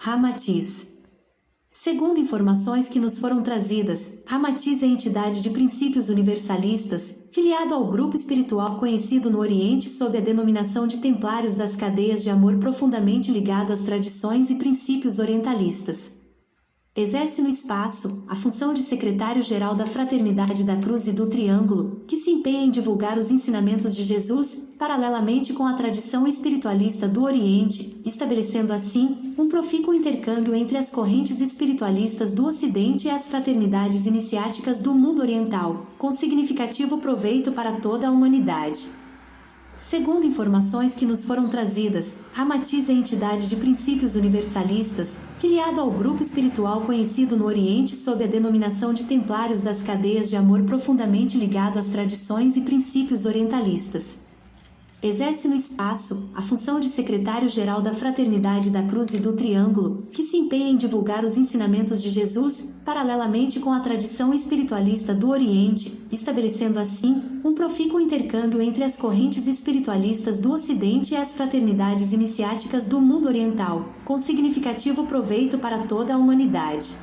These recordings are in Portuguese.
Ramatiz. Segundo informações que nos foram trazidas, Ramatiz é entidade de princípios universalistas, filiado ao grupo espiritual conhecido no Oriente sob a denominação de Templários das Cadeias de Amor, profundamente ligado às tradições e princípios orientalistas. Exerce no espaço a função de secretário-geral da Fraternidade da Cruz e do Triângulo, que se empenha em divulgar os ensinamentos de Jesus, paralelamente com a tradição espiritualista do Oriente, estabelecendo assim um profícuo intercâmbio entre as correntes espiritualistas do Ocidente e as fraternidades iniciáticas do mundo oriental, com significativo proveito para toda a humanidade. Segundo informações que nos foram trazidas, Ramatiz é entidade de princípios universalistas, filiado ao grupo espiritual conhecido no Oriente sob a denominação de Templários das Cadeias de Amor, profundamente ligado às tradições e princípios orientalistas. Exerce no espaço a função de secretário-geral da Fraternidade da Cruz e do Triângulo, que se empenha em divulgar os ensinamentos de Jesus, paralelamente com a tradição espiritualista do Oriente, estabelecendo assim um profícuo intercâmbio entre as correntes espiritualistas do Ocidente e as fraternidades iniciáticas do mundo oriental, com significativo proveito para toda a humanidade.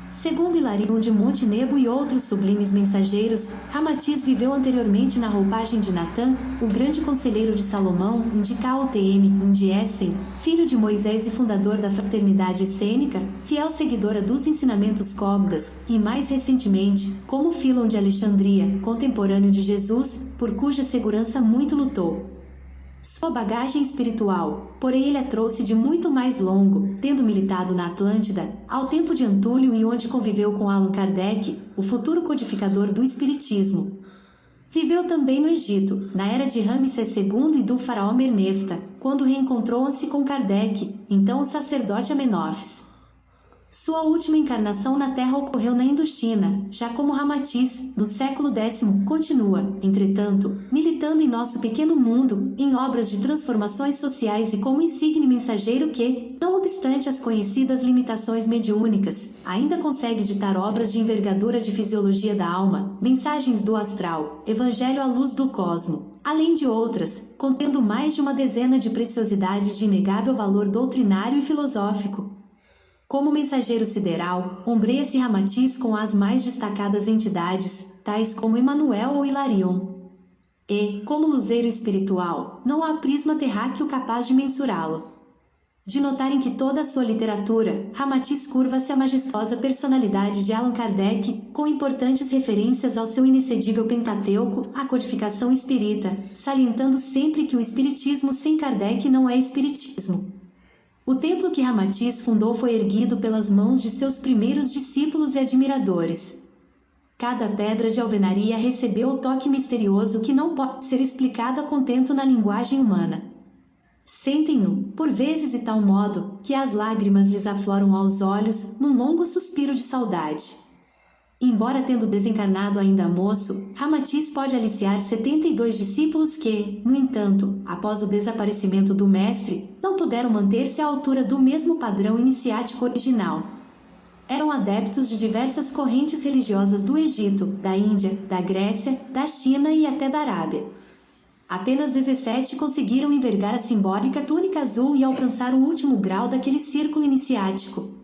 Segundo Hilarion de Monte Nebo e outros sublimes mensageiros, Ramatiz viveu anteriormente na roupagem de Natã, o grande conselheiro de Salomão, Indicá-OTM, Essen, filho de Moisés e fundador da fraternidade essênica, fiel seguidora dos ensinamentos cóblas, e mais recentemente, como Filon de Alexandria, contemporâneo de Jesus, por cuja segurança muito lutou. Sua bagagem espiritual, porém, ele a trouxe de muito mais longo, tendo militado na Atlântida, ao tempo de Antúlio e onde conviveu com Allan Kardec, o futuro codificador do Espiritismo. Viveu também no Egito, na era de Ramsés II e do faraó Mernefta, quando reencontrou-se com Kardec, então o sacerdote Amenófis. Sua última encarnação na Terra ocorreu na Indochina, já como Ramatiz, no século X, continua, entretanto, militando em nosso pequeno mundo, em obras de transformações sociais e como insigne mensageiro que, não obstante as conhecidas limitações mediúnicas, ainda consegue ditar obras de envergadura de fisiologia da alma, mensagens do astral, evangelho à luz do cosmo, além de outras, contendo mais de uma dezena de preciosidades de inegável valor doutrinário e filosófico. Como mensageiro sideral, ombreia-se Ramatiz com as mais destacadas entidades, tais como Emmanuel ou Hilarion. E, como luzeiro espiritual, não há prisma terráqueo capaz de mensurá-lo. De notar em que toda a sua literatura, Ramatiz curva-se à majestosa personalidade de Allan Kardec, com importantes referências ao seu inexcedível Pentateuco, a codificação espírita, salientando sempre que o espiritismo sem Kardec não é espiritismo. O templo que Ramatiz fundou foi erguido pelas mãos de seus primeiros discípulos e admiradores. Cada pedra de alvenaria recebeu o toque misterioso que não pode ser explicado a contento na linguagem humana. Sentem-no, por vezes de tal modo, que as lágrimas lhes afloram aos olhos, num longo suspiro de saudade. Embora tendo desencarnado ainda moço, Ramatiz pode aliciar 72 discípulos que, no entanto, após o desaparecimento do mestre, não puderam manter-se à altura do mesmo padrão iniciático original. Eram adeptos de diversas correntes religiosas do Egito, da Índia, da Grécia, da China e até da Arábia. Apenas 17 conseguiram envergar a simbólica túnica azul e alcançar o último grau daquele círculo iniciático.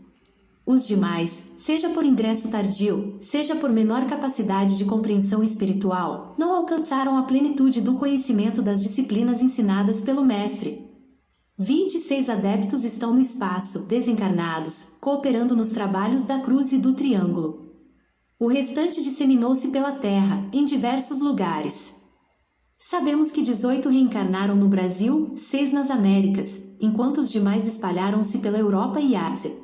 Os demais, seja por ingresso tardio, seja por menor capacidade de compreensão espiritual, não alcançaram a plenitude do conhecimento das disciplinas ensinadas pelo mestre. 26 adeptos estão no espaço, desencarnados, cooperando nos trabalhos da Cruz e do Triângulo. O restante disseminou-se pela Terra, em diversos lugares. Sabemos que 18 reencarnaram no Brasil, 6 nas Américas, enquanto os demais espalharam-se pela Europa e Ásia.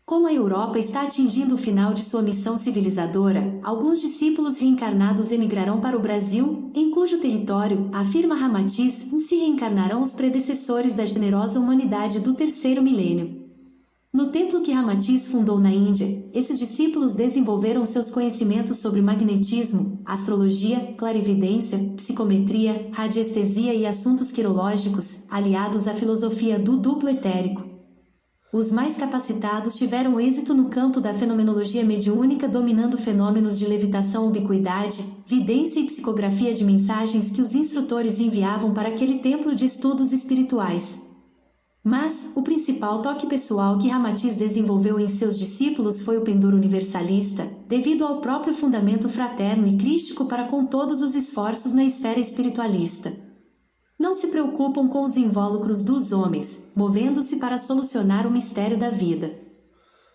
Como a Europa está atingindo o final de sua missão civilizadora, alguns discípulos reencarnados emigrarão para o Brasil, em cujo território, afirma Ramatiz, se reencarnarão os predecessores da generosa humanidade do terceiro milênio. No templo que Ramatiz fundou na Índia, esses discípulos desenvolveram seus conhecimentos sobre magnetismo, astrologia, clarividência, psicometria, radiestesia e assuntos quirológicos, aliados à filosofia do duplo etérico. Os mais capacitados tiveram êxito no campo da fenomenologia mediúnica, dominando fenômenos de levitação, ubiquidade, vidência e psicografia de mensagens que os instrutores enviavam para aquele templo de estudos espirituais. Mas, o principal toque pessoal que Ramatiz desenvolveu em seus discípulos foi o pendor universalista, devido ao próprio fundamento fraterno e crístico para com todos os esforços na esfera espiritualista. Não se preocupam com os invólucros dos homens, movendo-se para solucionar o mistério da vida.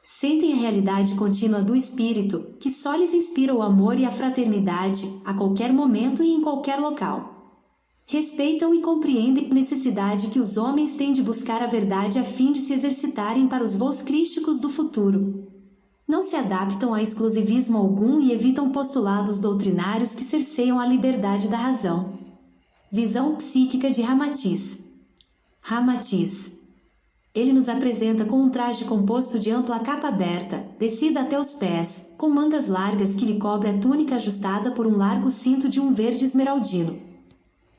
Sentem a realidade contínua do Espírito, que só lhes inspira o amor e a fraternidade, a qualquer momento e em qualquer local. Respeitam e compreendem a necessidade que os homens têm de buscar a verdade a fim de se exercitarem para os voos crísticos do futuro. Não se adaptam a exclusivismo algum e evitam postulados doutrinários que cerceiam a liberdade da razão. Visão psíquica de Ramatiz. Ramatiz. Ele nos apresenta com um traje composto de ampla capa aberta, descida até os pés, com mangas largas que lhe cobre a túnica ajustada por um largo cinto de um verde esmeraldino.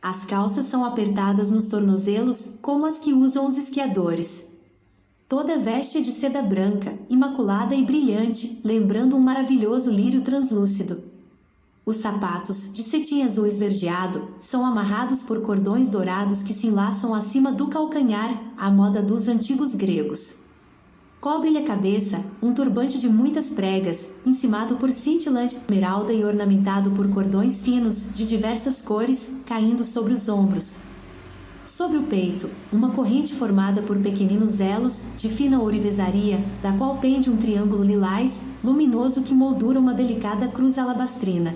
As calças são apertadas nos tornozelos, como as que usam os esquiadores. Toda a veste é de seda branca, imaculada e brilhante, lembrando um maravilhoso lírio translúcido. Os sapatos, de cetim azul esverdeado, são amarrados por cordões dourados que se enlaçam acima do calcanhar, à moda dos antigos gregos. Cobre-lhe a cabeça um turbante de muitas pregas, encimado por cintilante esmeralda e ornamentado por cordões finos, de diversas cores, caindo sobre os ombros. Sobre o peito, uma corrente formada por pequeninos elos, de fina ourivesaria, da qual pende um triângulo lilás, luminoso que moldura uma delicada cruz alabastrina.